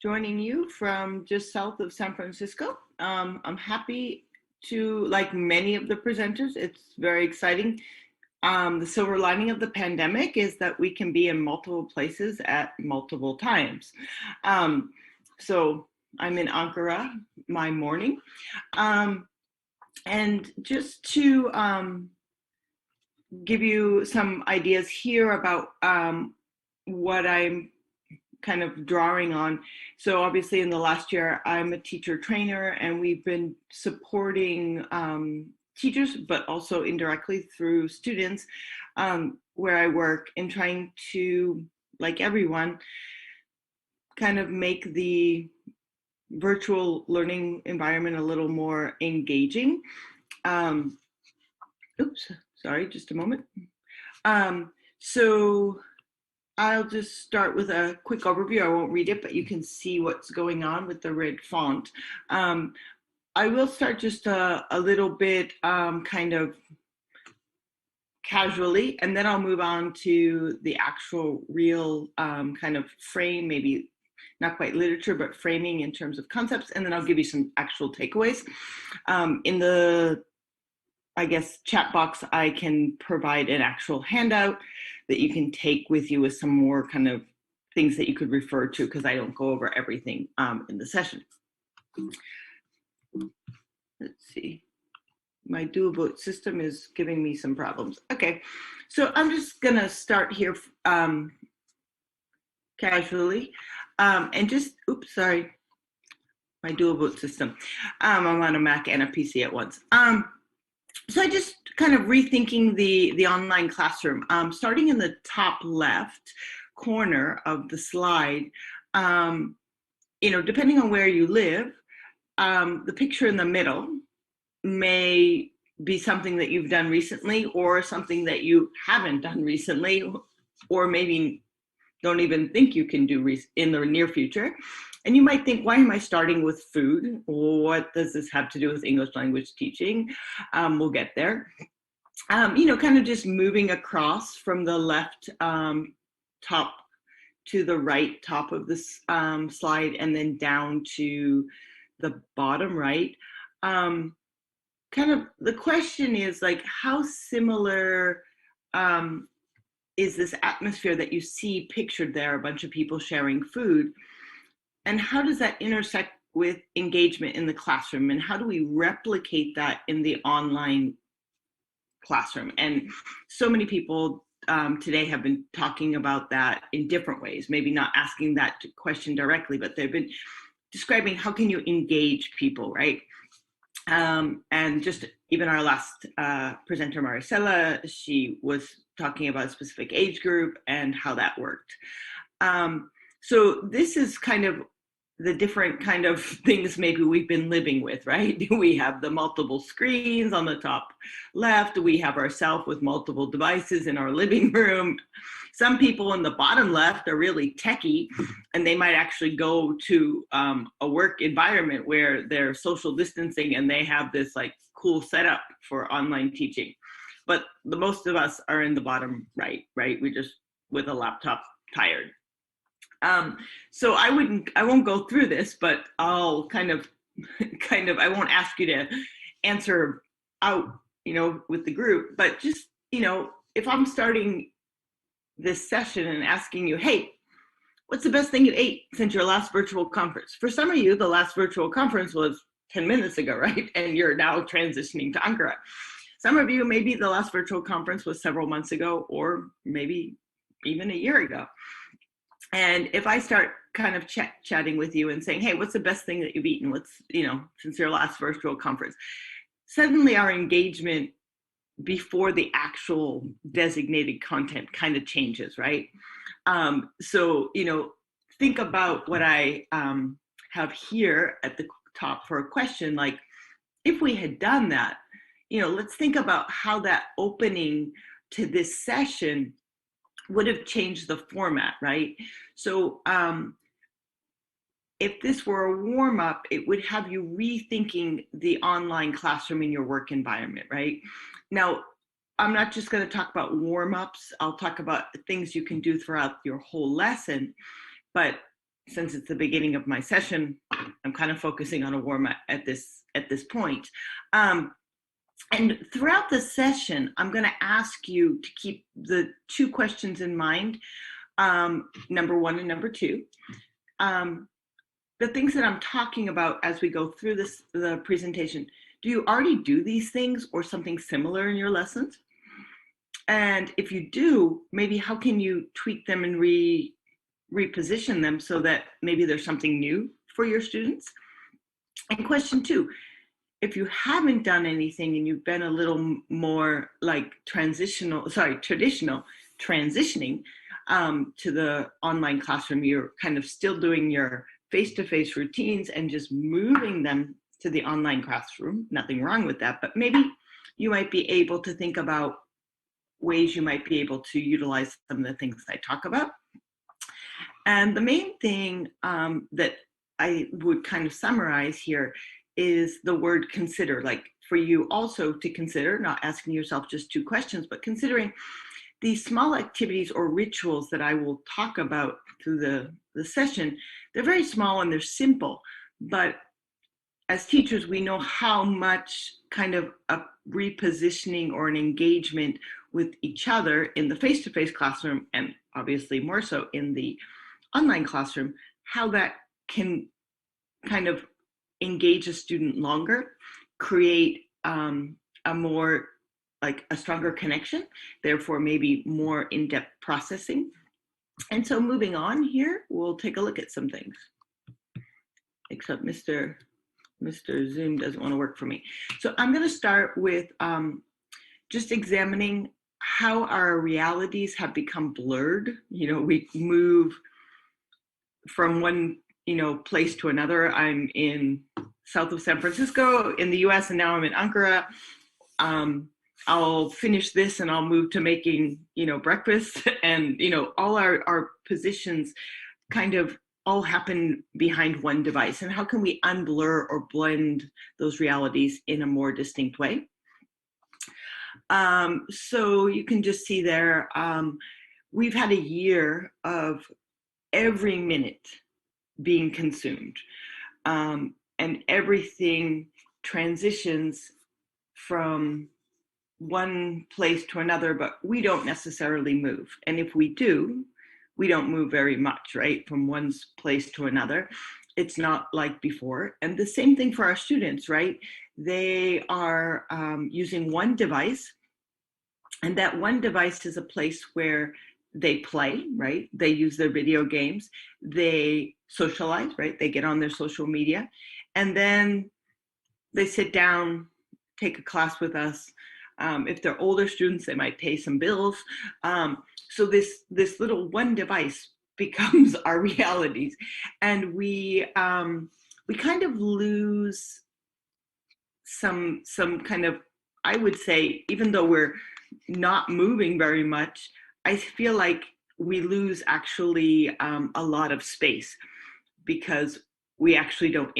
joining you from just south of San Francisco. I'm happy to, like many of the presenters, it's very exciting. The silver lining of the pandemic is that we can be in multiple places at multiple times. So I'm in Ankara, my morning. And just to give you some ideas here about what I'm kind of drawing on. So obviously in the last year, I'm a teacher trainer and we've been supporting teachers, but also indirectly through students where I work in trying to, like everyone, kind of make the virtual learning environment a little more engaging. Oops, sorry, just a moment. So I'll just start with a quick overview. I won't read it, but you can see what's going on with the red font. I will start just a little bit kind of casually, and then I'll move on to the actual real kind of frame, maybe not quite literature, but framing in terms of concepts, and then I'll give you some actual takeaways. In the, I guess, chat box, I can provide an actual handout that you can take with you with some more kind of things that you could refer to, because I don't go over everything in the session. Let's see. My dual vote system is giving me some problems. Okay, so I'm just gonna start here casually and just, oops, sorry, my dual vote system. I'm on a Mac and a PC at once. So I just kind of rethinking the online classroom, starting in the top left corner of the slide. Depending on where you live, the picture in the middle may be something that you've done recently or something that you haven't done recently, or maybe don't even think you can do in the near future. And you might think, why am I starting with food? What does this have to do with English language teaching? We'll get there. Kind of just moving across from the left top to the right top of this slide, and then down to the bottom right. Kind of the question is, like, how similar is this atmosphere that you see pictured there, a bunch of people sharing food? And how does that intersect with engagement in the classroom? And how do we replicate that in the online classroom? And so many people today have been talking about that in different ways, maybe not asking that question directly, but they've been describing how can you engage people, right? And just even our last presenter, Maricela, she was talking about a specific age group and how that worked. So this is kind of the different kind of things maybe we've been living with, right? We have the multiple screens on the top left. We have ourselves with multiple devices in our living room. Some people in the bottom left are really techie, and they might actually go to a work environment where they're social distancing and they have this like cool setup for online teaching. But the most of us are in the bottom right? We just with a laptop, tired. So I won't go through this, but I'll kind of, I won't ask you to answer out, with the group, but just, if I'm starting this session and asking you, hey, what's the best thing you ate since your last virtual conference? For some of you, the last virtual conference was 10 minutes ago, right? And you're now transitioning to Ankara. Some of you, maybe the last virtual conference was several months ago, or maybe even a year ago. And if I start kind of chatting with you and saying, hey, what's the best thing that you've eaten? What's, since your last virtual conference? Suddenly our engagement before the actual designated content kind of changes, right? So, think about what I have here at the top for a question, like, if we had done that, let's think about how that opening to this session would have changed the format, right? So if this were a warm-up, it would have you rethinking the online classroom in your work environment, right? Now, I'm not just going to talk about warm-ups. I'll talk about things you can do throughout your whole lesson. But since it's the beginning of my session, I'm kind of focusing on a warm-up at this point. And throughout the session, I'm going to ask you to keep the 2 questions in mind, number 1 and number 2. The things that I'm talking about as we go through the presentation, do you already do these things or something similar in your lessons? And if you do, maybe how can you tweak them and reposition them so that maybe there's something new for your students? And question 2, if you haven't done anything and you've been a little more like traditional, transitioning to the online classroom, you're kind of still doing your face-to-face routines and just moving them to the online classroom. Nothing wrong with that, but maybe you might be able to think about ways you might be able to utilize some of the things I talk about. And the main thing that I would kind of summarize here is the word consider, like for you also to consider, not asking yourself just 2 questions, but considering these small activities or rituals that I will talk about through the session. They're very small and they're simple, but as teachers, we know how much kind of a repositioning or an engagement with each other in the face-to-face classroom, and obviously more so in the online classroom, how that can kind of engage a student longer, create a more like a stronger connection, therefore maybe more in-depth processing. And so moving on here, we'll take a look at some things. Except Mr. Zoom doesn't want to work for me. So I'm going to start with just examining how our realities have become blurred. You know, we move from one, place to another. I'm in south of San Francisco in the US, and now I'm in Ankara. I'll finish this and I'll move to making, breakfast, and, all our positions kind of all happen behind one device. And how can we unblur or blend those realities in a more distinct way? So you can just see there, we've had a year of every minute being consumed, and everything transitions from one place to another, but we don't necessarily move. And if we do, we don't move very much, right? From one place to another. It's not like before. And the same thing for our students, right? They are using one device, and that one device is a place where they play, right? They use their video games, they socialize, right? They get on their social media, and then they sit down, take a class with us. If they're older students, they might pay some bills. So this little one device becomes our realities, and we kind of lose some kind of, I would say, even though we're not moving very much, I feel like we lose actually a lot of space, because we actually don't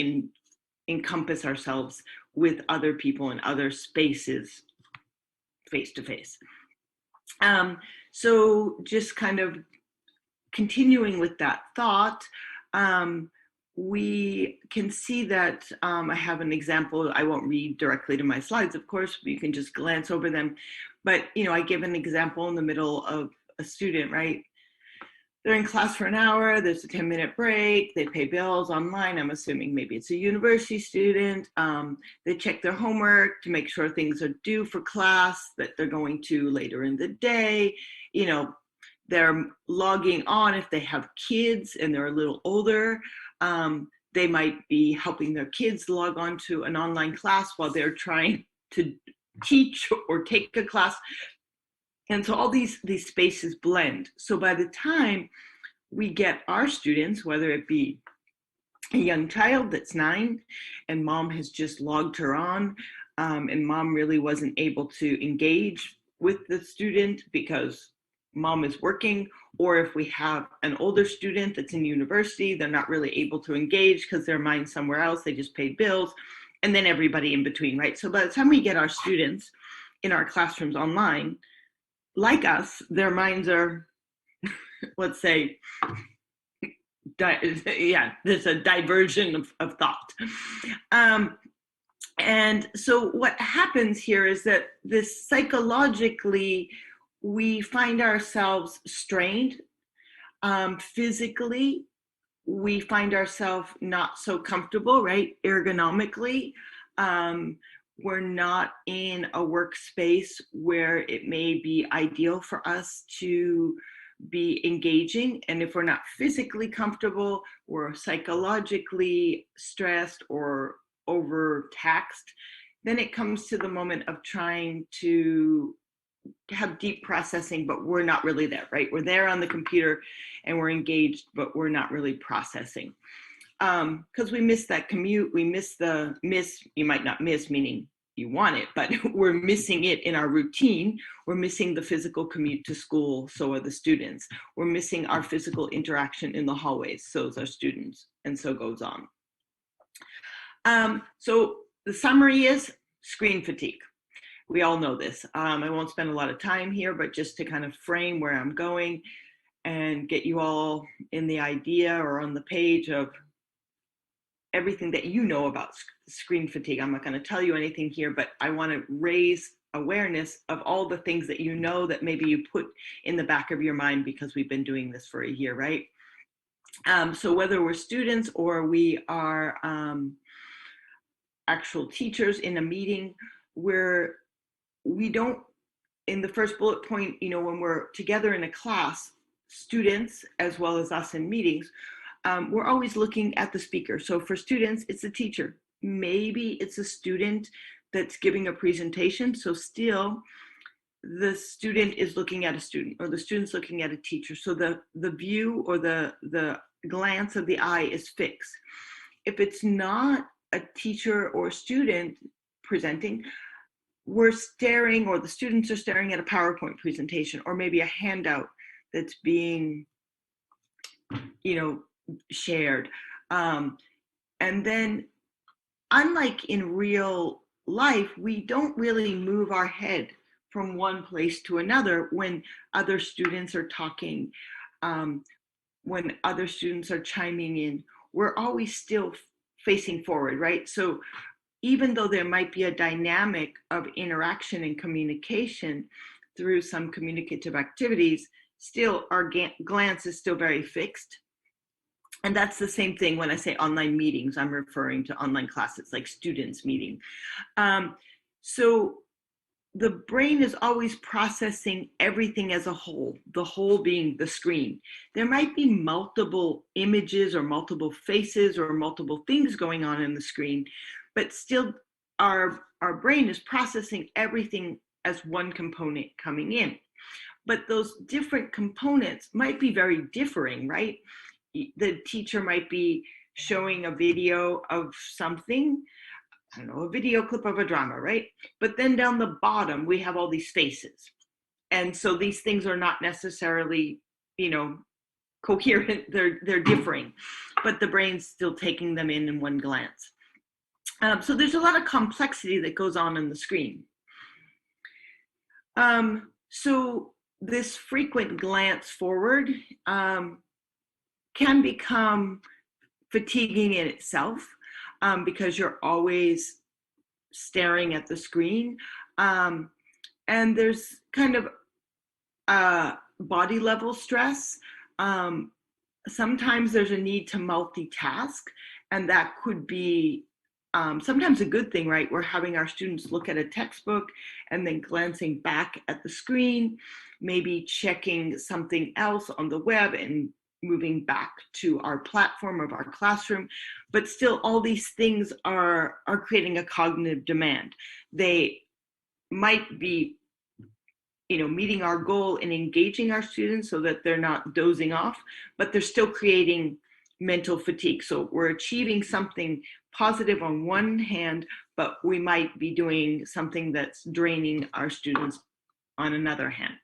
encompass ourselves with other people in other spaces face to face. So just kind of continuing with that thought, we can see that I have an example. I won't read directly to my slides, of course, but you can just glance over them. But, I give an example in the middle of a student, right? They're in class for an hour, there's a 10-minute break, they pay bills online. I'm assuming maybe it's a university student. They check their homework to make sure things are due for class that they're going to later in the day. They're logging on if they have kids and they're a little older. They might be helping their kids log on to an online class while they're trying to teach or take a class. And so all these spaces blend. So by the time we get our students, whether it be a young child that's 9 and mom has just logged her on, and mom really wasn't able to engage with the student because mom is working, or if we have an older student that's in university, they're not really able to engage because their mind's somewhere else, they just paid bills, and then everybody in between, right? So by the time we get our students in our classrooms online, like us, their minds are, let's say, yeah, there's a diversion of thought. And so what happens here is that this psychologically, we find ourselves strained. Physically, we find ourselves not so comfortable, right? Ergonomically, we're not in a workspace where it may be ideal for us to be engaging. And if we're not physically comfortable, we're psychologically stressed or overtaxed, then it comes to the moment of trying to have deep processing, but we're not really there, right? We're there on the computer and we're engaged, but we're not really processing. Because we miss that commute, we miss you might not miss, meaning you want it, but we're missing it in our routine. We're missing the physical commute to school, so are the students. We're missing our physical interaction in the hallways, so is our students, and so goes on. So the summary is screen fatigue. We all know this. I won't spend a lot of time here, but just to kind of frame where I'm going and get you all in the idea or on the page of everything that you know about screen fatigue. I'm not going to tell you anything here, but I want to raise awareness of all the things that you know that maybe you put in the back of your mind because we've been doing this for a year, right? So whether we're students or we are actual teachers in a meeting, we don't, in the first bullet point, when we're together in a class, students as well as us in meetings, we're always looking at the speaker. So for students, it's a teacher. Maybe it's a student that's giving a presentation. So still, the student is looking at a student, or the student's looking at a teacher. So the view or the glance of the eye is fixed. If it's not a teacher or student presenting, we're staring, or the students are staring at a PowerPoint presentation, or maybe a handout that's being, shared. And then, unlike in real life, we don't really move our head from one place to another when other students are talking, when other students are chiming in. We're always still facing forward, right? So even though there might be a dynamic of interaction and communication through some communicative activities, still our glance is still very fixed. And that's the same thing when I say online meetings. I'm referring to online classes, like students meeting. So the brain is always processing everything as a whole, the whole being the screen. There might be multiple images or multiple faces or multiple things going on in the screen, but still our brain is processing everything as one component coming in. But those different components might be very differing, right? The teacher might be showing a video of something, I don't know, a video clip of a drama, right? But then down the bottom, we have all these faces. And so these things are not necessarily, coherent, they're differing, but the brain's still taking them in one glance. So there's a lot of complexity that goes on the screen. So this frequent glance forward can become fatiguing in itself because you're always staring at the screen. And there's kind of body level stress. Sometimes there's a need to multitask, and that could be sometimes a good thing, right? We're having our students look at a textbook and then glancing back at the screen, maybe checking something else on the web and moving back to our platform of our classroom. But still, all these things are creating a cognitive demand. They might be, meeting our goal in engaging our students so that they're not dozing off, but they're still creating mental fatigue. So we're achieving something positive on one hand, but we might be doing something that's draining our students on another hand.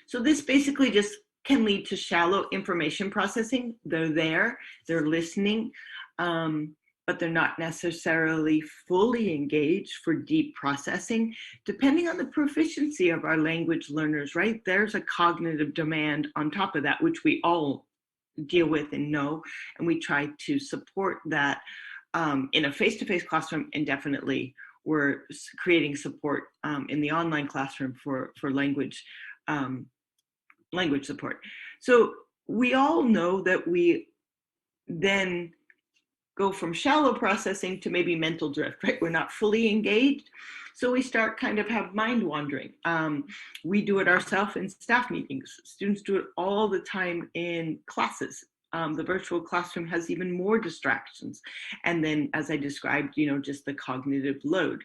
So this basically just can lead to shallow information processing. They're listening, but they're not necessarily fully engaged for deep processing. Depending on the proficiency of our language learners, right? There's a cognitive demand on top of that, which we all deal with and know, and we try to support that in a face-to-face classroom, and definitely we're creating support in the online classroom for language support. So we all know that we then go from shallow processing to maybe mental drift, right? We're not fully engaged. So we start kind of have mind wandering. We do it ourselves in staff meetings. Students do it all the time in classes. The virtual classroom has even more distractions. And then, as I described, just the cognitive load.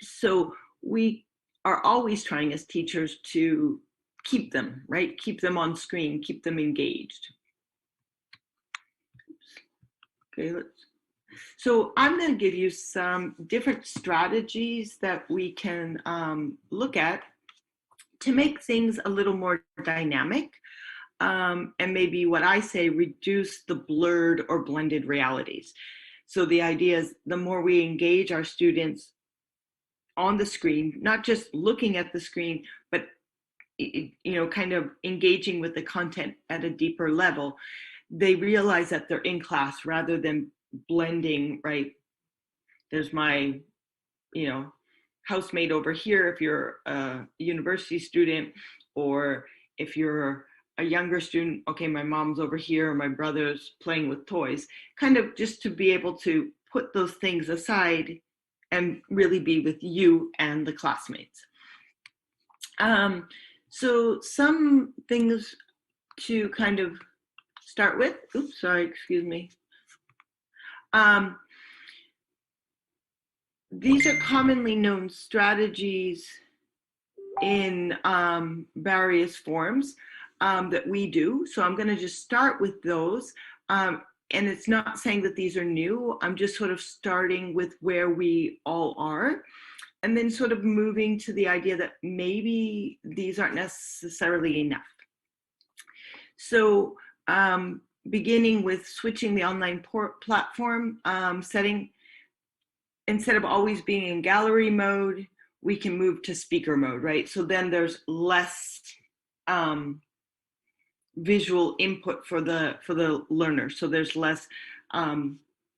So we are always trying as teachers to keep them, right? Keep them on screen, keep them engaged. Okay, so I'm going to give you some different strategies that we can look at to make things a little more dynamic, and maybe what I say, reduce the blurred or blended realities. So the idea is the more we engage our students on the screen, not just looking at the screen, but kind of engaging with the content at a deeper level, they realize that they're in class rather than blending, right? There's my, housemate over here if you're a university student, or if you're a younger student, okay, my mom's over here, or my brother's playing with toys, kind of just to be able to put those things aside and really be with you and the classmates. So some things to kind of start with. Oops, sorry, excuse me. These are commonly known strategies in various forms that we do. So I'm going to just start with those. And it's not saying that these are new. I'm just sort of starting with where we all are, and then sort of moving to the idea that maybe these aren't necessarily enough. So beginning with switching the online platform setting, instead of always being in gallery mode, we can move to speaker mode, right? So then there's less visual input for the learner. So there's less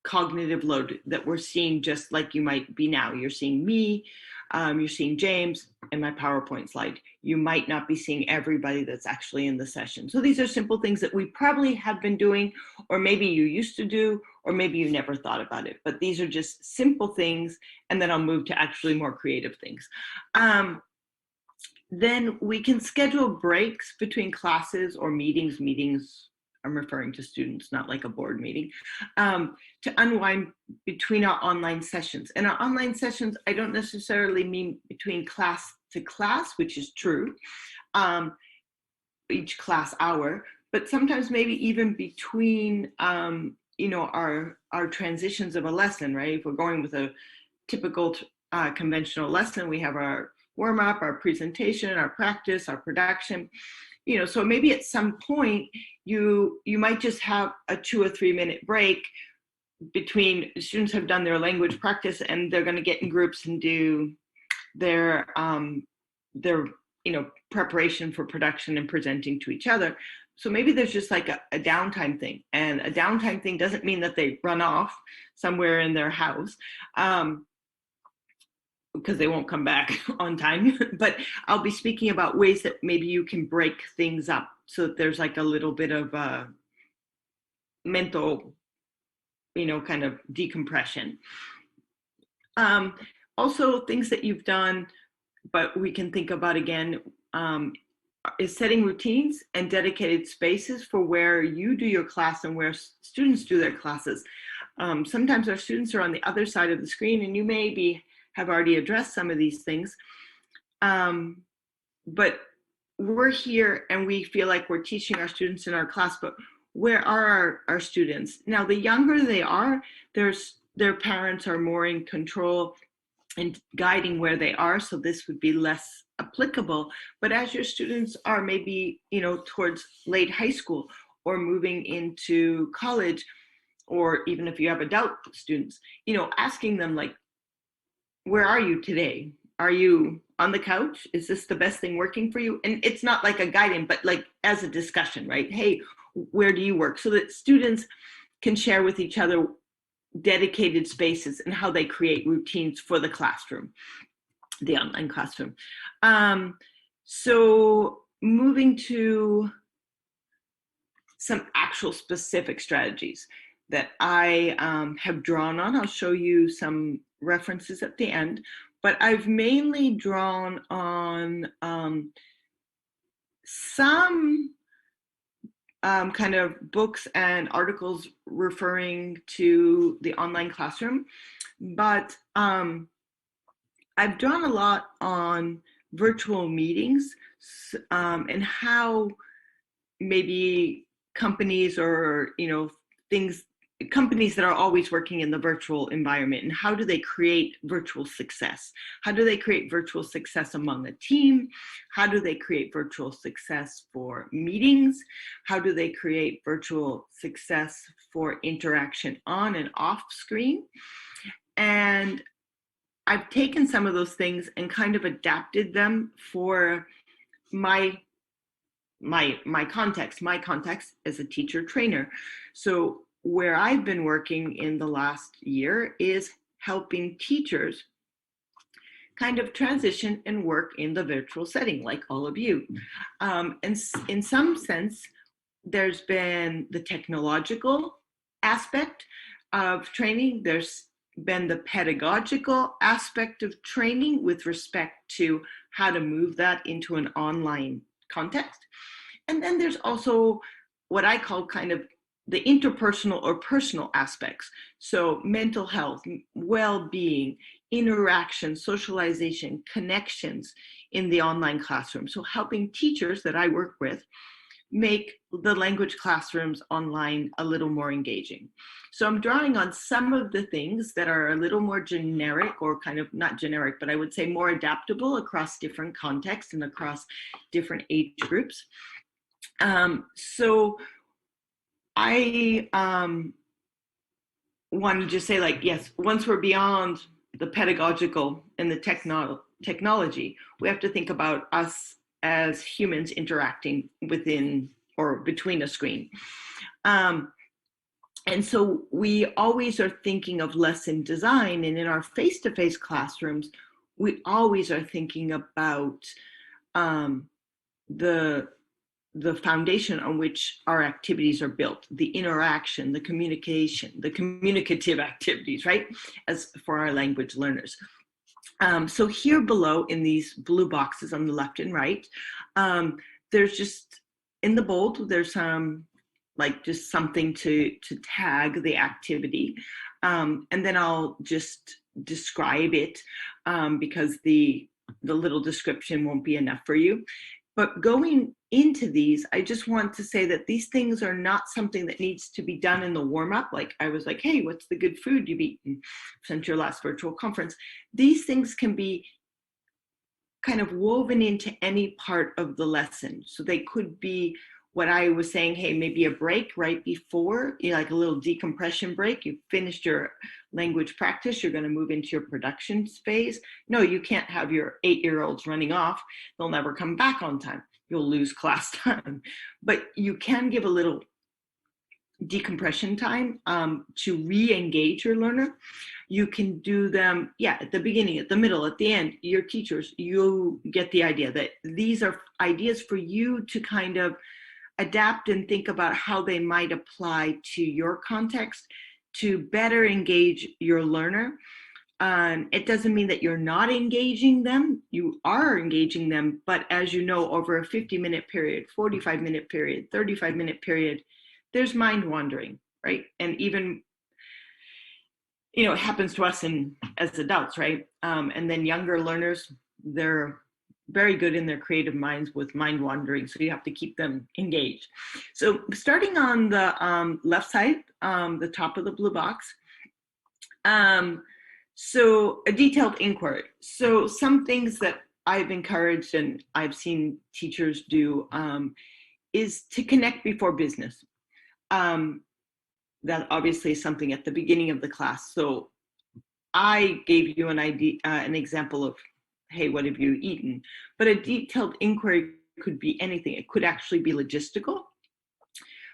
cognitive load that we're seeing, just like you might be now. You're seeing me, you're seeing James and my PowerPoint slide. You might not be seeing everybody that's actually in the session. So these are simple things that we probably have been doing, or maybe you used to do, or maybe you never thought about it. But these are just simple things, and then I'll move to actually more creative things. Then we can schedule breaks between classes or meetings. I'm referring to students, not like a board meeting, to unwind between our online sessions. And our online sessions, I don't necessarily mean between class to class, which is true, each class hour, but sometimes maybe even between, our transitions of a lesson, right? If we're going with a typical conventional lesson, we have our warm up, our presentation, our practice, our production. So maybe at some point you might just have a 2 or 3 minute break between students have done their language practice, and they're going to get in groups and do their preparation for production and presenting to each other. So maybe there's just like a downtime thing, and a downtime thing doesn't mean that they run off somewhere in their house, because they won't come back on time. But I'll be speaking about ways that maybe you can break things up so that there's like a little bit of mental, kind of decompression. Also, things that you've done, but we can think about again, is setting routines and dedicated spaces for where you do your class and where students do their classes. Sometimes our students are on the other side of the screen, and you may have already addressed some of these things. But we're here and we feel like we're teaching our students in our class, but where are our students? Now, the younger they are, their parents are more in control and guiding where they are, so this would be less applicable. But as your students are maybe, towards late high school or moving into college, or even if you have adult students, asking them like, where are you today? Are you on the couch? Is this the best thing working for you? And it's not like a guidance, but like as a discussion, right? Hey, where do you work, so that students can share with each other dedicated spaces and how they create routines for the classroom, the online classroom. So moving to some actual specific strategies that I have drawn on. I'll show you some references at the end, but I've mainly drawn on some kind of books and articles referring to the online classroom, but I've drawn a lot on virtual meetings and how maybe companies or companies that are always working in the virtual environment, and how do they create virtual success? How do they create virtual success among a team? How do they create virtual success for meetings? How do they create virtual success for interaction on and off screen? And I've taken some of those things and kind of adapted them for my context as a teacher trainer. So where I've been working in the last year is helping teachers kind of transition and work in the virtual setting, like all of you. And in some sense, there's been the technological aspect of training. There's been the pedagogical aspect of training with respect to how to move that into an online context. And then there's also what I call kind of the interpersonal or personal aspects. So mental health, well-being, interaction, socialization, connections in the online classroom. So helping teachers that I work with make the language classrooms online a little more engaging. So I'm drawing on some of the things that are a little more generic, or kind of not generic, but I would say more adaptable across different contexts and across different age groups. So I want to just say, like, yes, once we're beyond the pedagogical and the technology, we have to think about us as humans interacting within or between a screen. And so we always are thinking of lesson design, and in our face-to-face classrooms, we always are thinking about the foundation on which our activities are built, the interaction, the communication, the communicative activities, right, as for our language learners. So here below in these blue boxes on the left and right, there's just, in the bold, there's like just something to tag the activity. And then I'll just describe it because the little description won't be enough for you. But going into these, I just want to say that these things are not something that needs to be done in the warm-up. Like I was like, hey, what's the good food you've eaten since your last virtual conference? These things can be kind of woven into any part of the lesson. So they could be what I was saying, hey, maybe a break right before, like a little decompression break. You finished your language practice, you're going to move into your production phase. No, you can't have your 8-year-olds running off. They'll never come back on time. You'll lose class time. But you can give a little decompression time to re-engage your learner. You can do them, at the beginning, at the middle, at the end. Your teachers, you get the idea that these are ideas for you to kind of adapt and think about how they might apply to your context to better engage your learner. It doesn't mean that you're not engaging them. You are engaging them, but as you know, over a 50-minute period, 45-minute period, 35-minute period, there's mind wandering, right? And even, it happens to us as adults, right? And then younger learners, they're very good in their creative minds with mind wandering, so you have to keep them engaged. So starting on the left side, the top of the blue box, so a detailed inquiry. So some things that I've encouraged and I've seen teachers do is to connect before business. That obviously is something at the beginning of the class. So I gave you an example of, hey, what have you eaten? But a detailed inquiry could be anything. It could actually be logistical.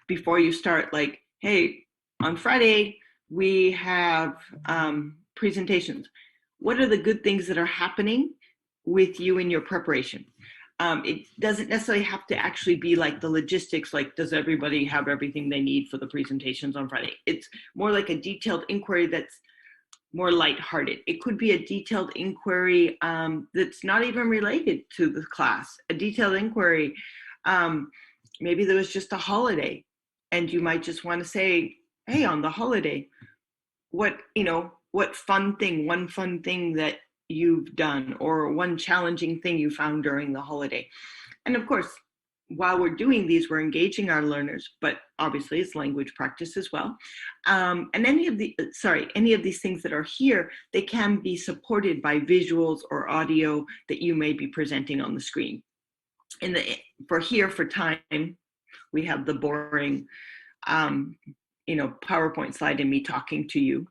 before you start, like, hey, on Friday, we have presentations. What are the good things that are happening with you in your preparation? It doesn't necessarily have to actually be like the logistics, like, does everybody have everything they need for the presentations on Friday? It's more like a detailed inquiry that's more lighthearted. It could be a detailed inquiry that's not even related to the class. A detailed inquiry, maybe there was just a holiday, and you might just want to say, hey, on the holiday, what one fun thing that you've done, or one challenging thing you found during the holiday. And of course, while we're doing these, we're engaging our learners, but obviously it's language practice as well. And any of these things that are here, they can be supported by visuals or audio that you may be presenting on the screen. For time, we have the boring, PowerPoint slide and me talking to you,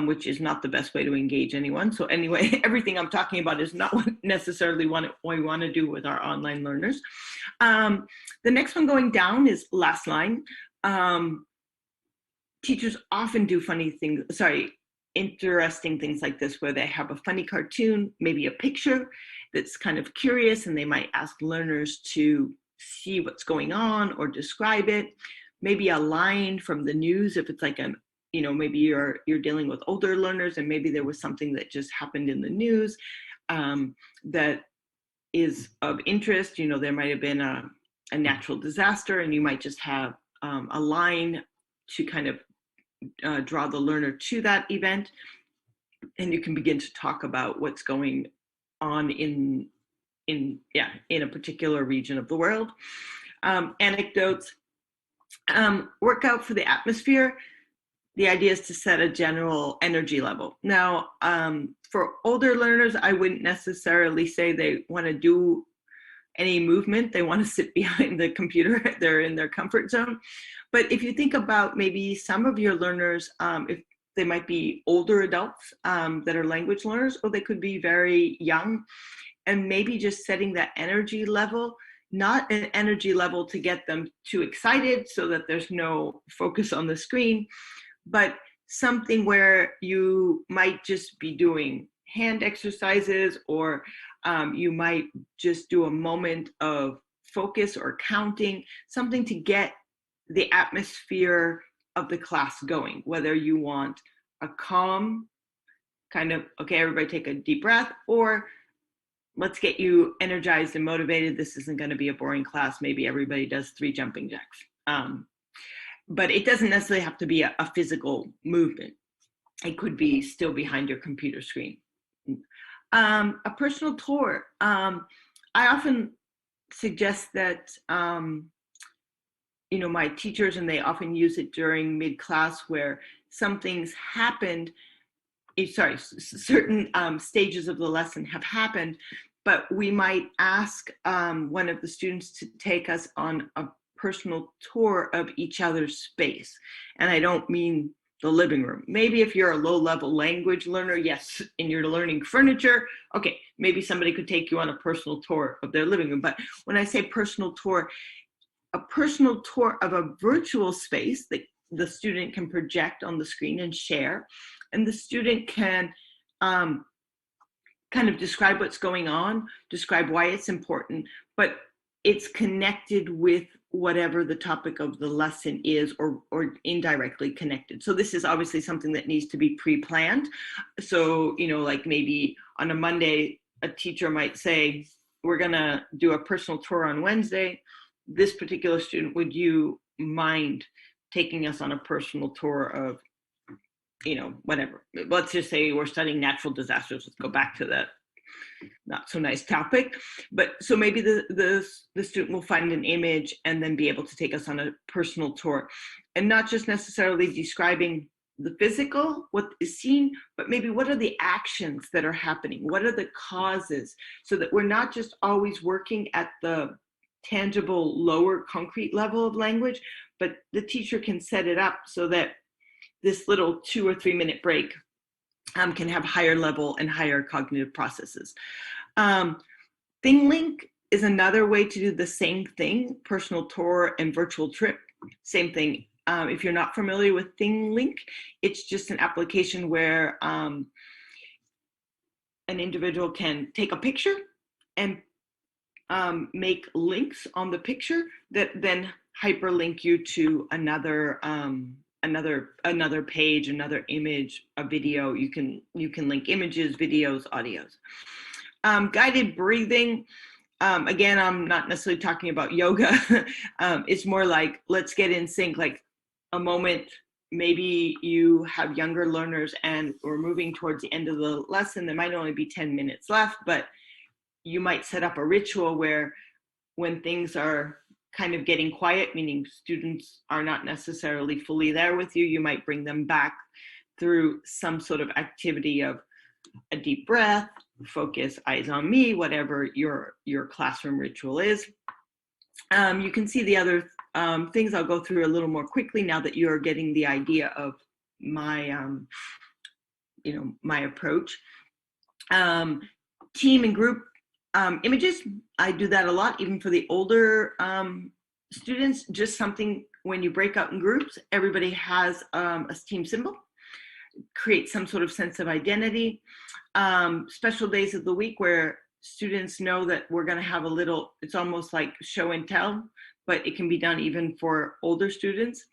which is not the best way to engage anyone. So anyway, everything I'm talking about is not necessarily what we want to do with our online learners. The next one going down is last line. Teachers often do interesting things like this, where they have a funny cartoon, maybe a picture that's kind of curious, and they might ask learners to see what's going on or describe it. Maybe a line from the news, if it's like maybe you're dealing with older learners, and maybe there was something that just happened in the news that is of interest. There might have been a natural disaster, and you might just have a line to kind of draw the learner to that event, and you can begin to talk about what's going on in a particular region of the world. Anecdotes, work out for the atmosphere. The idea is to set a general energy level. Now, for older learners, I wouldn't necessarily say they want to do any movement. They want to sit behind the computer. They're in their comfort zone. But if you think about maybe some of your learners, if they might be older adults that are language learners, or they could be very young, and maybe just setting that energy level, not an energy level to get them too excited so that there's no focus on the screen, but something where you might just be doing hand exercises, or you might just do a moment of focus or counting, something to get the atmosphere of the class going. Whether you want a calm kind of, okay, everybody take a deep breath, or let's get you energized and motivated. This isn't going to be a boring class. Maybe everybody does 3 jumping jacks. But it doesn't necessarily have to be a physical movement. It could be still behind your computer screen. A personal tour. I often suggest that, my teachers, and they often use it during mid-class, where something's happened, certain stages of the lesson have happened, but we might ask one of the students to take us on a personal tour of each other's space. And I don't mean the living room. Maybe if you're a low-level language learner, yes, and you're learning furniture, okay, maybe somebody could take you on a personal tour of their living room. But when I say personal tour, a personal tour of a virtual space that the student can project on the screen and share, and the student can kind of describe what's going on, describe why it's important, but it's connected with whatever the topic of the lesson is, or indirectly connected. So this is obviously something that needs to be pre-planned. So, like maybe on a Monday, a teacher might say, we're gonna do a personal tour on Wednesday. This particular student, would you mind taking us on a personal tour of, whatever? Let's just say we're studying natural disasters. Let's go back to that not so nice topic. But so maybe the student will find an image and then be able to take us on a personal tour, and not just necessarily describing the physical, what is seen, but maybe what are the actions that are happening? What are the causes? So that we're not just always working at the tangible, lower concrete level of language, but the teacher can set it up so that this little 2 or 3 minute break can have higher level and higher cognitive processes. ThingLink is another way to do the same thing, personal tour and virtual trip. same thing. If you're not familiar with ThingLink, it's just an application where an individual can take a picture and make links on the picture that then hyperlink you to another page, another image, a video. You can link images, videos, audios. Guided breathing. Again, I'm not necessarily talking about yoga. It's more like, let's get in sync, like a moment. Maybe you have younger learners and we're moving towards the end of the lesson. There might only be 10 minutes left, but you might set up a ritual where when things are kind of getting quiet, meaning students are not necessarily fully there with you, you might bring them back through some sort of activity of a deep breath, focus, eyes on me, whatever your classroom ritual is. You can see the other things I'll go through a little more quickly now that you're getting the idea of my, my approach. Team and group images, I do that a lot, even for the older students. Just something when you break out in groups, everybody has a team symbol, create some sort of sense of identity. Special days of the week where students know that we're going to have a little, it's almost like show and tell, but it can be done even for older students.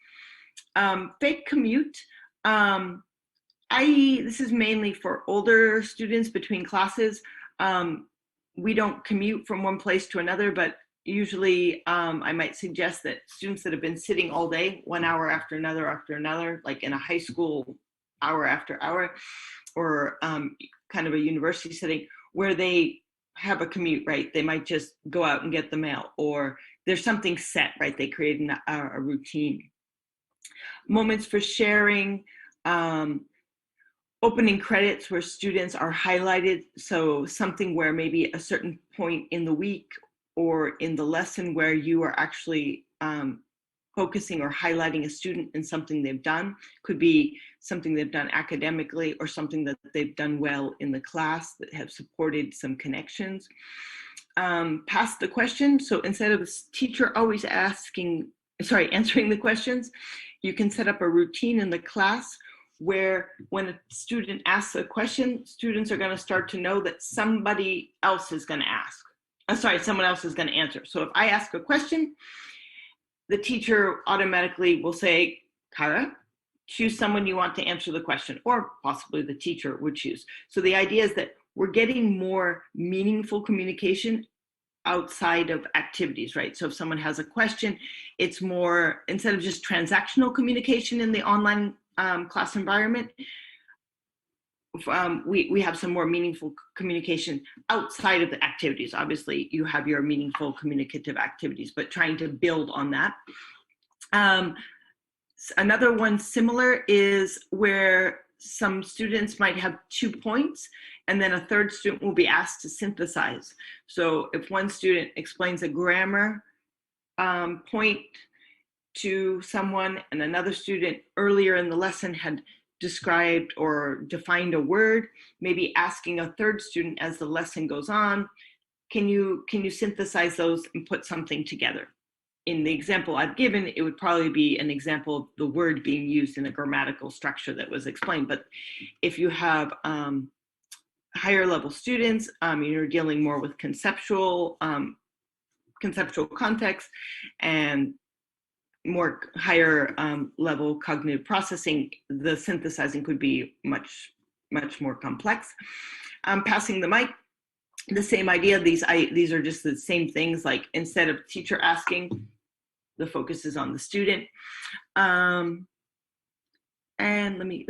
Fake commute. This is mainly for older students between classes. We don't commute from one place to another, but usually I might suggest that students that have been sitting all day, 1 hour after another, like in a high school, hour after hour, or kind of a university setting where they have a commute, right? They might just go out and get the mail, or there's something set, right? They create a routine. Moments for sharing, opening credits where students are highlighted. So something where maybe a certain point in the week or in the lesson where you are actually focusing or highlighting a student in something they've done. Could be something they've done academically or something that they've done well in the class that have supported some connections. Pass the question. So instead of the teacher always answering the questions, you can set up a routine in the class where when a student asks a question, students are going to start to know that somebody else is going to someone else is going to answer. So if I ask a question, the teacher automatically will say, Kara, choose someone you want to answer the question, or possibly the teacher would choose. So the idea is that we're getting more meaningful communication outside of activities, right? So if someone has a question, it's more, instead of just transactional communication in the online class environment, we have some more meaningful communication outside of the activities. Obviously, you have your meaningful communicative activities, but trying to build on that. Another one similar is where some students might have 2 points, and then a third student will be asked to synthesize. So if one student explains a grammar point to someone, and another student earlier in the lesson had described or defined a word, maybe asking a third student as the lesson goes on, can you synthesize those and put something together? In the example I've given, it would probably be an example of the word being used in a grammatical structure that was explained. But if you have higher level students, you're dealing more with conceptual context and more higher level cognitive processing, the synthesizing could be much more complex. Passing the mic, the same idea. These are just the same things, like instead of teacher asking, the focus is on the student. And let me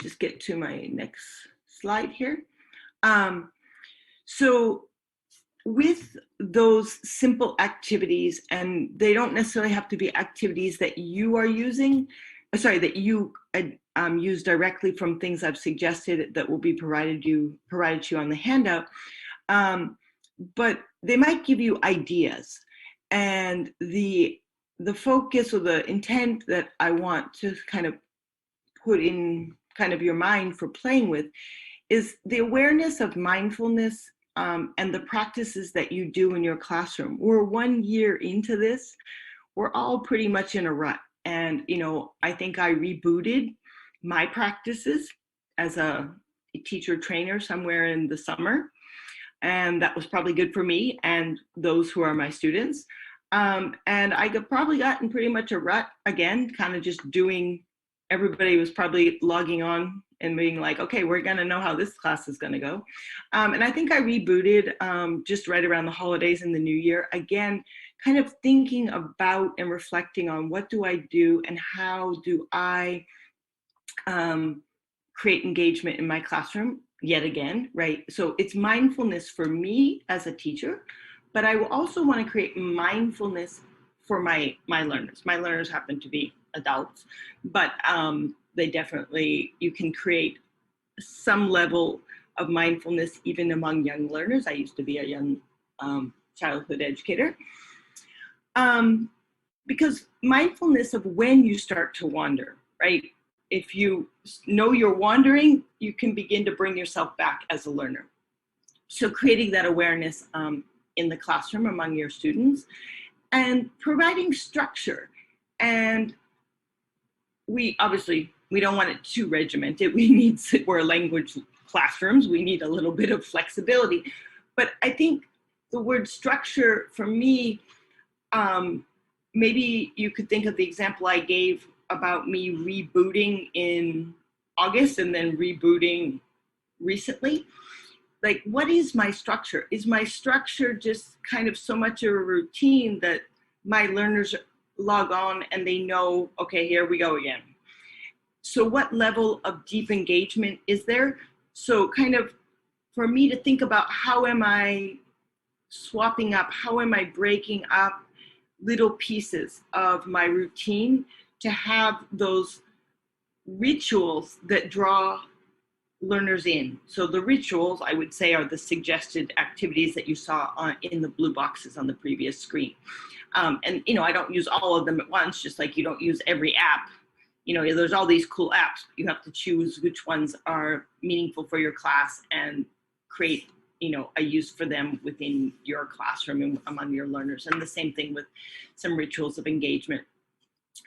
just get to my next slide here. So with those simple activities, and they don't necessarily have to be activities that you are using, that you use directly from things I've suggested that will be provided to you on the handout, but they might give you ideas. And the focus or the intent that I want to kind of put in kind of your mind for playing with is the awareness of mindfulness and the practices that you do in your classroom. We're 1 year into this. we're all pretty much in a rut. And, I think I rebooted my practices as a teacher trainer somewhere in the summer. And that was probably good for me and those who are my students. And I probably got in pretty much a rut again, kind of just doing, everybody was probably logging on and being like, okay, we're going to know how this class is going to go. And I think I rebooted just right around the holidays and the new year. Again, kind of thinking about and reflecting on what do I do and how do I create engagement in my classroom yet again, right? So it's mindfulness for me as a teacher, but I also want to create mindfulness for my learners. My learners happen to be adults, but they definitely, you can create some level of mindfulness even among young learners. I used to be a young childhood educator. Because mindfulness of when you start to wander, right? If you know you're wandering, you can begin to bring yourself back as a learner. So creating that awareness in the classroom among your students and providing structure. And we don't want it too regimented. We're language classrooms. We need a little bit of flexibility. But I think the word structure for me, maybe you could think of the example I gave about me rebooting in August and then rebooting recently. Like, what is my structure? Is my structure just kind of so much of a routine that my learners log on and they know, okay, here we go again? So what level of deep engagement is there? So kind of for me to think about, how am I swapping up? How am I breaking up little pieces of my routine to have those rituals that draw learners in? So the rituals, I would say, are the suggested activities that you saw in the blue boxes on the previous screen. And, I don't use all of them at once, just like you don't use every app. There's all these cool apps. You have to choose which ones are meaningful for your class and create, a use for them within your classroom and among your learners. And the same thing with some rituals of engagement.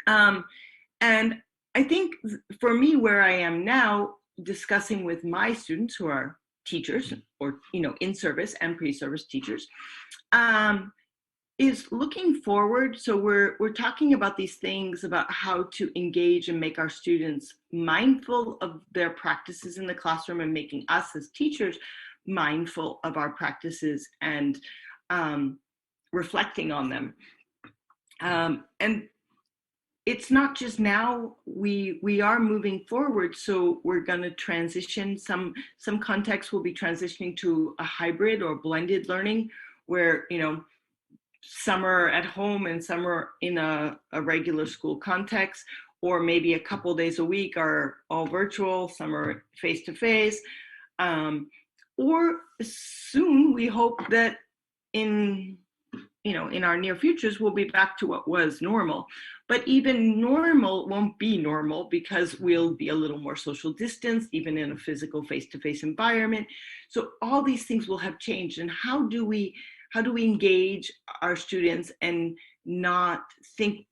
And I think for me, where I am now, discussing with my students who are teachers or, in service and pre-service teachers, is looking forward. So we're talking about these things about how to engage and make our students mindful of their practices in the classroom and making us as teachers mindful of our practices and reflecting on them. And it's not just now, we are moving forward. So we're going to transition. Some contexts will be transitioning to a hybrid or blended learning where, some are at home and some are in a regular school context, or maybe a couple days a week are all virtual, some are face-to-face. Or soon we hope that in our near futures, we'll be back to what was normal. But even normal won't be normal because we'll be a little more social distance, even in a physical face-to-face environment. So all these things will have changed. And how do we engage our students and not think,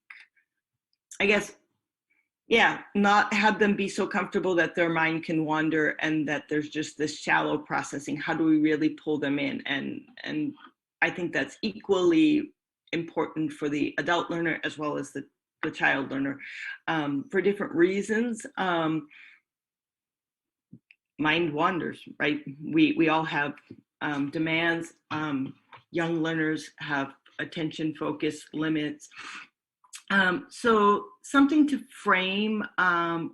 not have them be so comfortable that their mind can wander and that there's just this shallow processing? How do we really pull them in? And I think that's equally important for the adult learner as well as the child learner, for different reasons. Mind wanders, right? We all have demands. Young learners have attention focus limits. So something to frame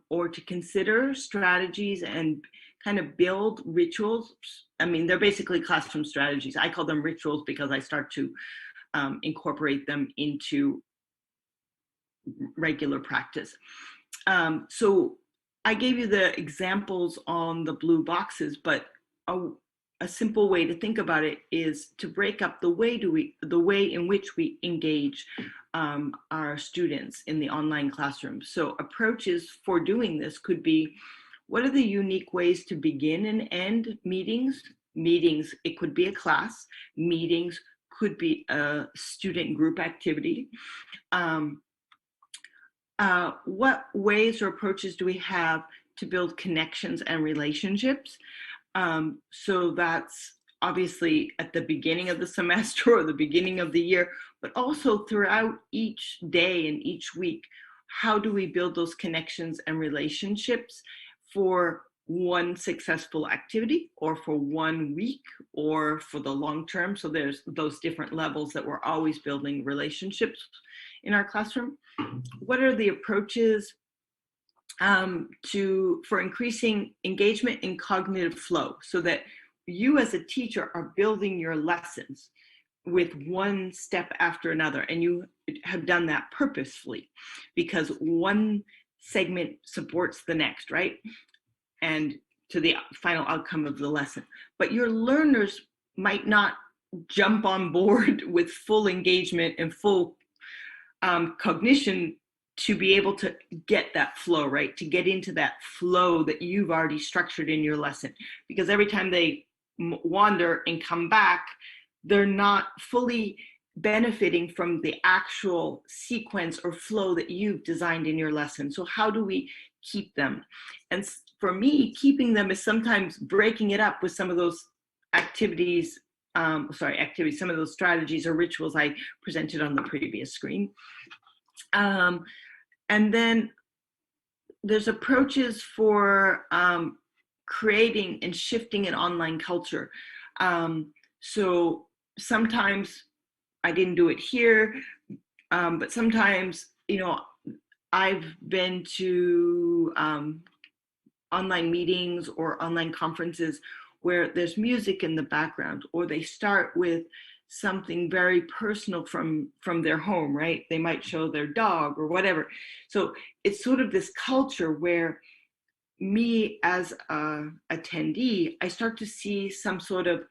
or to consider strategies and kind of build rituals. I mean, they're basically classroom strategies. I call them rituals because I start to incorporate them into regular practice. So I gave you the examples on the blue boxes, but a simple way to think about it is to break up the way in which we engage our students in the online classroom. So approaches for doing this could be, what are the unique ways to begin and end meetings? It could be a class. Meetings could be a student group activity. Um, what ways or approaches do we have to build connections and relationships? So that's obviously at the beginning of the semester or the beginning of the year, but also throughout each day and each week. How do we build those connections and relationships for one successful activity or for 1 week or for the long term? So there's those different levels that we're always building relationships in our classroom. What are the approaches for increasing engagement and cognitive flow so that you as a teacher are building your lessons with one step after another, and you have done that purposefully because one segment supports the next, right? And to the final outcome of the lesson. But your learners might not jump on board with full engagement and full cognition to be able to get that flow, right? To get into that flow that you've already structured in your lesson. Because every time they wander and come back, they're not fully benefiting from the actual sequence or flow that you've designed in your lesson. So how do we keep them? And for me, keeping them is sometimes breaking it up with some of those activities, some of those strategies or rituals I presented on the previous screen. And then there's approaches for creating and shifting an online culture. So sometimes I didn't do it here, but sometimes, I've been to online meetings or online conferences where there's music in the background, or they start with something very personal from their home, right? They might show their dog or whatever. So it's sort of this culture where me as a attendee, I start to see some sort of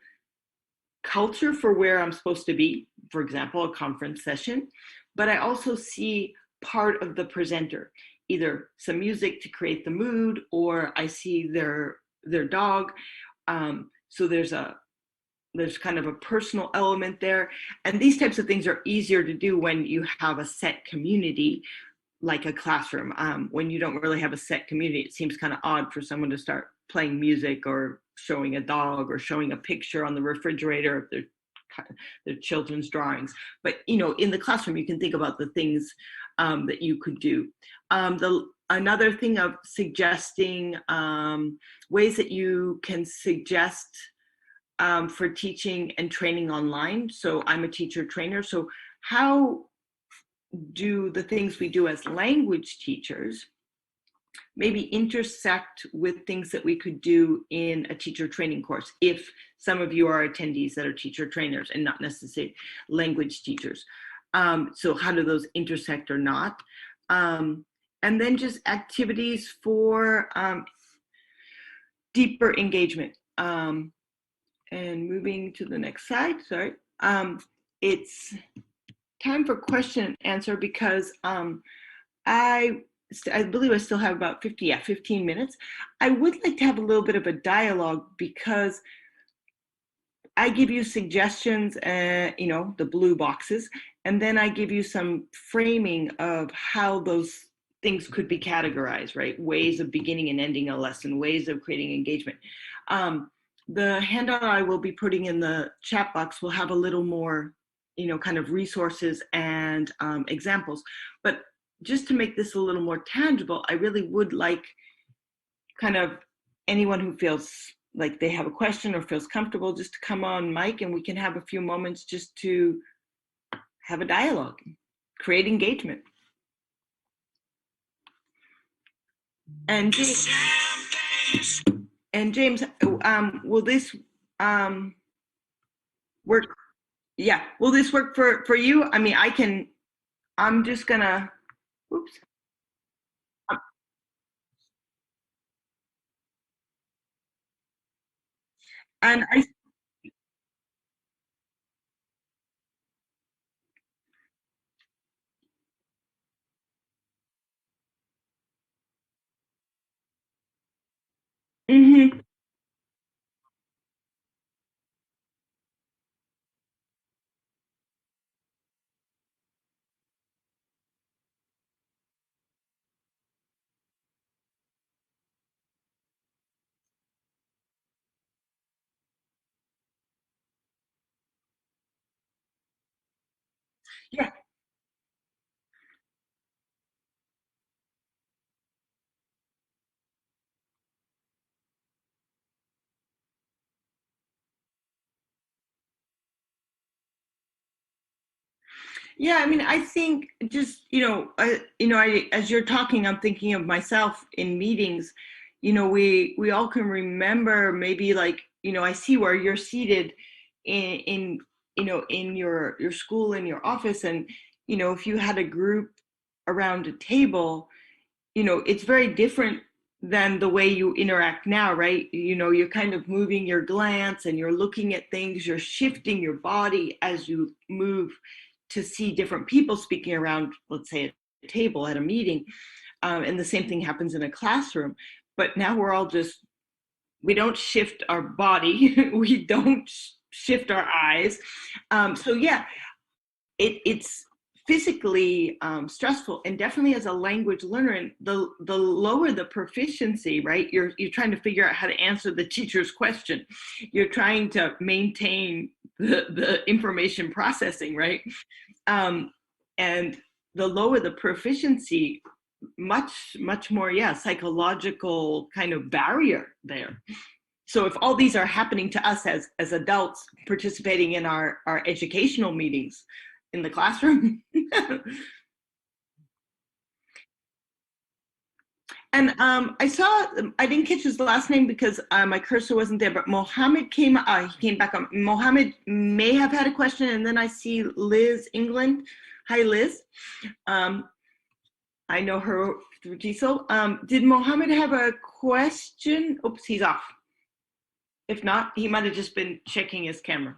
culture for where I'm supposed to be, for example, a conference session, but I also see part of the presenter, either some music to create the mood, or I see their dog. So there's kind of a personal element there. And these types of things are easier to do when you have a set community, like a classroom. When you don't really have a set community, it seems kind of odd for someone to start playing music or showing a dog or showing a picture on the refrigerator of their children's drawings. But, in the classroom, you can think about the things that you could do. Another thing of suggesting ways that you can suggest for teaching and training online. So I'm a teacher trainer. So how do the things we do as language teachers maybe intersect with things that we could do in a teacher training course, if some of you are attendees that are teacher trainers and not necessarily language teachers? So how do those intersect or not? And then just activities for deeper engagement. And moving to the next slide, sorry. It's time for question and answer because I believe I still have about 15 minutes. I would like to have a little bit of a dialogue because I give you suggestions, the blue boxes, and then I give you some framing of how those things could be categorized, right? Ways of beginning and ending a lesson, ways of creating engagement. The handout I will be putting in the chat box will have a little more, kind of resources and examples. But just to make this a little more tangible, I really would like kind of anyone who feels like they have a question or feels comfortable just to come on mic, and we can have a few moments just to have a dialogue, create engagement. And James, will this work? Yeah, will this work for you? I mean, I'm just gonna, oops. And mhm. Yeah, I mean, I think just, as you're talking, I'm thinking of myself in meetings. We all can remember maybe like, I see where you're seated in in your school, in your office, and if you had a group around a table, it's very different than the way you interact now, right? You're kind of moving your glance and you're looking at things, you're shifting your body as you move to see different people speaking around, let's say, a table at a meeting. And the same thing happens in a classroom. But now we're all just, we don't shift our body, we don't shift our eyes. So yeah, it's physically stressful, and definitely as a language learner, the lower the proficiency, right? You're trying to figure out how to answer the teacher's question. You're trying to maintain the information processing, right? And the lower the proficiency, much more, yeah, psychological kind of barrier there. So if all these are happening to us as adults participating in our educational meetings in the classroom. And I saw, I didn't catch his last name because my cursor wasn't there, but Mohammed he came back on. Mohammed may have had a question, and then I see Liz England. Hi, Liz. I know her through Diesel. Did Mohammed have a question? Oops, he's off. If not, he might have just been checking his camera.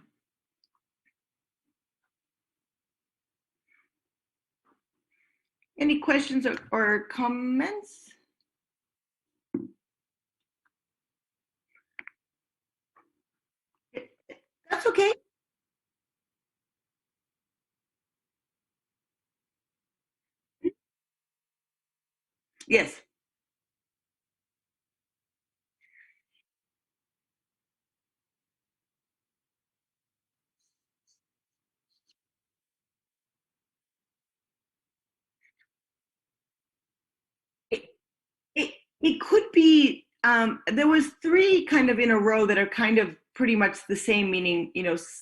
Any questions or comments? That's okay. Yes. It, it could be, there was three kind of in a row that are kind of pretty much the same, meaning,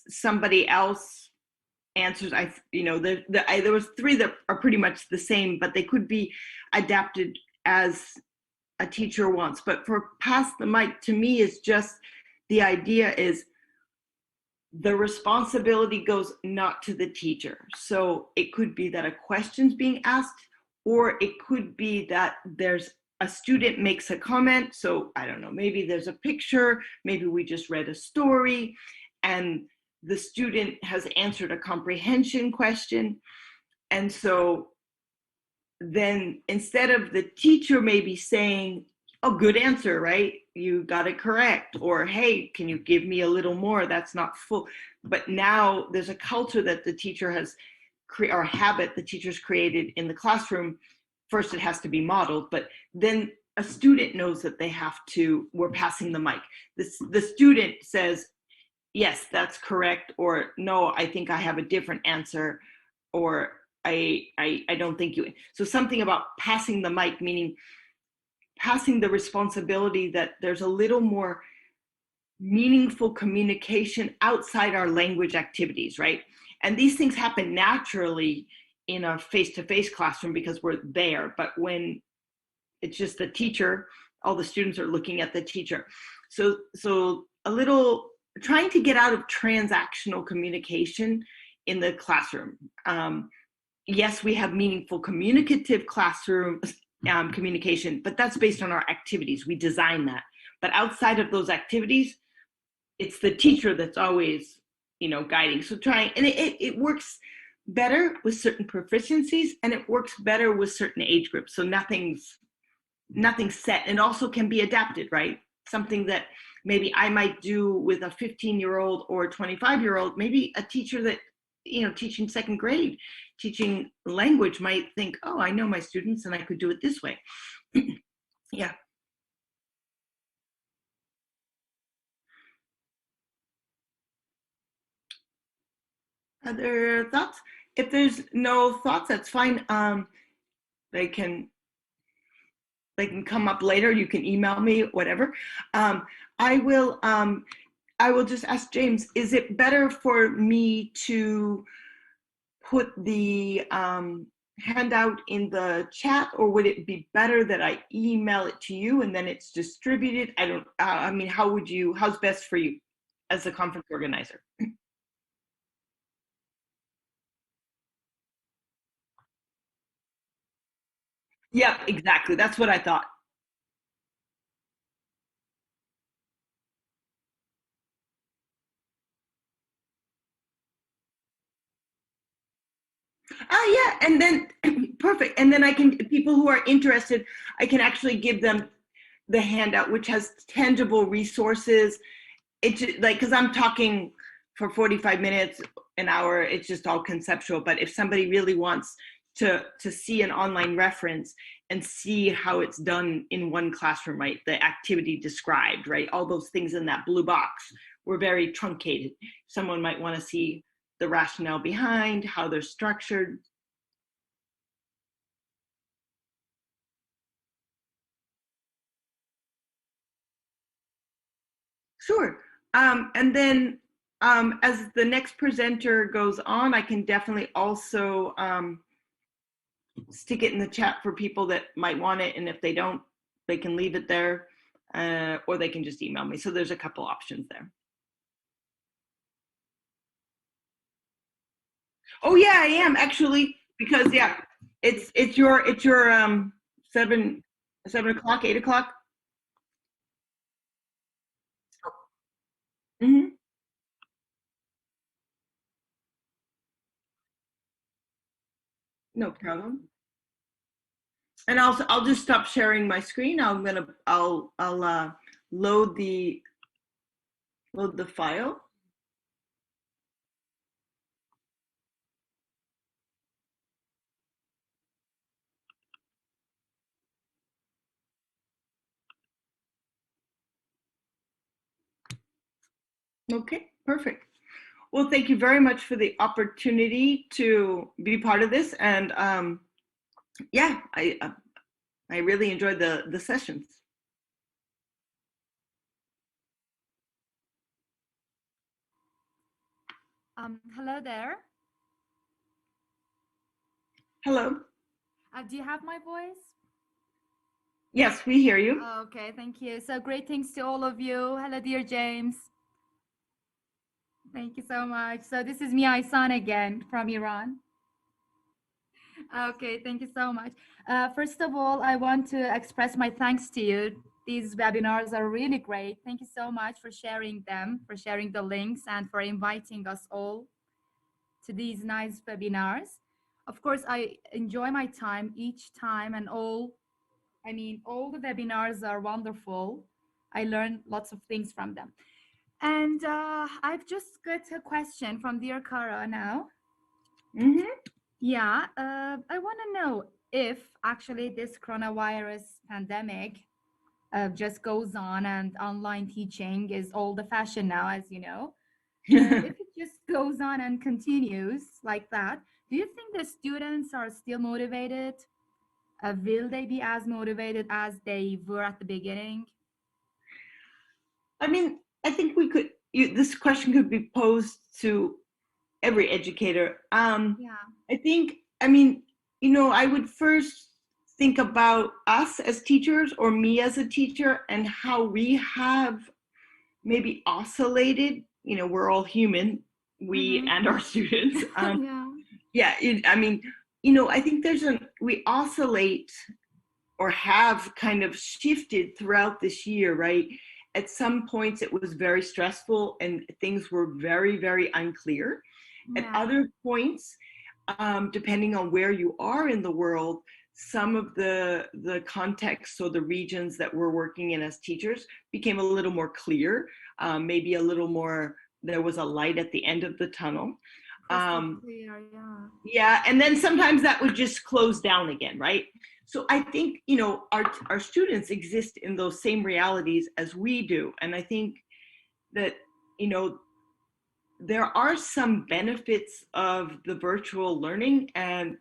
somebody else answers. There was three that are pretty much the same, but they could be adapted as a teacher wants. But for pass the mic, to me, is just the idea is the responsibility goes not to the teacher. So it could be that a question's being asked, or it could be that there's a student makes a comment. So I don't know, maybe there's a picture, maybe we just read a story, and the student has answered a comprehension question. And so then instead of the teacher maybe saying, oh, good answer, right? You got it correct. Or, hey, can you give me a little more? That's not full. But now there's a culture that the teacher has, or habit the teacher's created in the classroom. First, it has to be modeled, but then a student knows that they have to, we're passing the mic. The student says, yes, that's correct, or no, I think I have a different answer, or I don't think you. So something about passing the mic, meaning passing the responsibility that there's a little more meaningful communication outside our language activities, right? And these things happen naturally in a face-to-face classroom because we're there. But when it's just the teacher, all the students are looking at the teacher. So a little trying to get out of transactional communication in the classroom. Yes, we have meaningful communicative classroom communication, but that's based on our activities. We design that. But outside of those activities, it's the teacher that's always, guiding. So trying, and it works better with certain proficiencies, and it works better with certain age groups. So nothing's set, and also can be adapted, right? Something that maybe I might do with a 15-year-old or 25-year-old, maybe a teacher that, teaching second grade, teaching language might think, oh, I know my students and I could do it this way. Yeah. Other thoughts? If there's no thoughts, that's fine. They can come up later. You can email me, whatever. I will just ask James, is it better for me to put the handout in the chat, or would it be better that I email it to you and then it's distributed? I don't, I mean, how's best for you as the conference organizer? Yeah, exactly. That's what I thought. Oh yeah, and then perfect. And then I can, people who are interested, I can actually give them the handout, which has tangible resources. It's like, because I'm talking for 45 minutes, an hour, it's just all conceptual. But if somebody really wants to see an online reference and see how it's done in one classroom, right? The activity described, right? All those things in that blue box were very truncated. Someone might want to see the rationale behind, how they're structured. Sure. And then as the next presenter goes on, I can definitely also stick it in the chat for people that might want it. And if they don't, they can leave it there, or they can just email me. So there's a couple options there. Oh yeah, I am actually, because yeah, it's your 7 o'clock, 8 o'clock. Mm-hmm. No problem. And I'll just stop sharing my screen. I'll load the file. Okay, perfect. Well, thank you very much for the opportunity to be part of this, and yeah, I really enjoyed the sessions. Hello there. Hello. Do you have my voice? Yes, we hear you. Okay, thank you. So great things to all of you. Hello, dear James. Thank you so much. So this is me, Aisan, again from Iran. Okay, thank you so much. First of all, I want to express my thanks to you. These webinars are really great. Thank you so much for sharing them, for sharing the links, and for inviting us all to these nice webinars. Of course, I enjoy my time each time, and all the webinars are wonderful. I learn lots of things from them. And I've just got a question from dear Kara now. Mm-hmm. Yeah, I want to know if actually this coronavirus pandemic just goes on and online teaching is all the fashion now, as you know. If it just goes on and continues like that, do you think the students are still motivated? Will they be as motivated as they were at the beginning? I mean, I think this question could be posed to every educator. Yeah. I think, I mean, I would first think about us as teachers, or me as a teacher, and how we have maybe oscillated. We're all human, we Mm-hmm. and our students. Yeah. Yeah, I mean, I think we oscillate, or have kind of shifted throughout this year, right? At some points, it was very stressful and things were very, very unclear. At Yeah. other points, depending on where you are in the world, some of the contexts or the regions that we're working in as teachers became a little more clear, maybe a little more, there was a light at the end of the tunnel. Crystal clear. Yeah. Yeah, and then sometimes that would just close down again, right? So I think, our students exist in those same realities as we do. And I think that, you know, there are some benefits of the virtual learning, and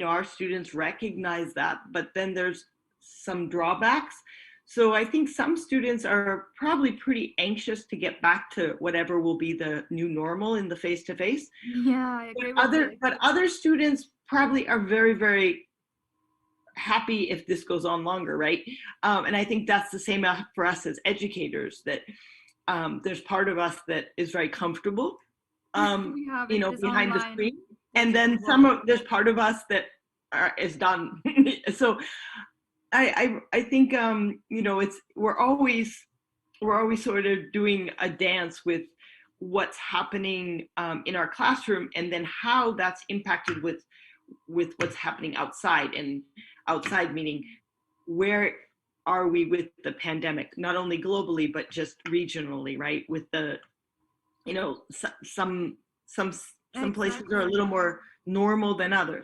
our students recognize that, but then there's some drawbacks. So I think some students are probably pretty anxious to get back to whatever will be the new normal in the face-to-face. Yeah, I agree with you. But other students probably are very, very happy if this goes on longer, right? And I think that's the same for us as educators, that there's part of us that is very comfortable, Yeah, with this behind the online screen. And digital then world. there's part of us that is done. So I think, we're always sort of doing a dance with what's happening in our classroom, and then how that's impacted with what's happening outside. And outside meaning, where are we with the pandemic, not only globally but just regionally, right? With the, some places are a Exactly. little more normal than others.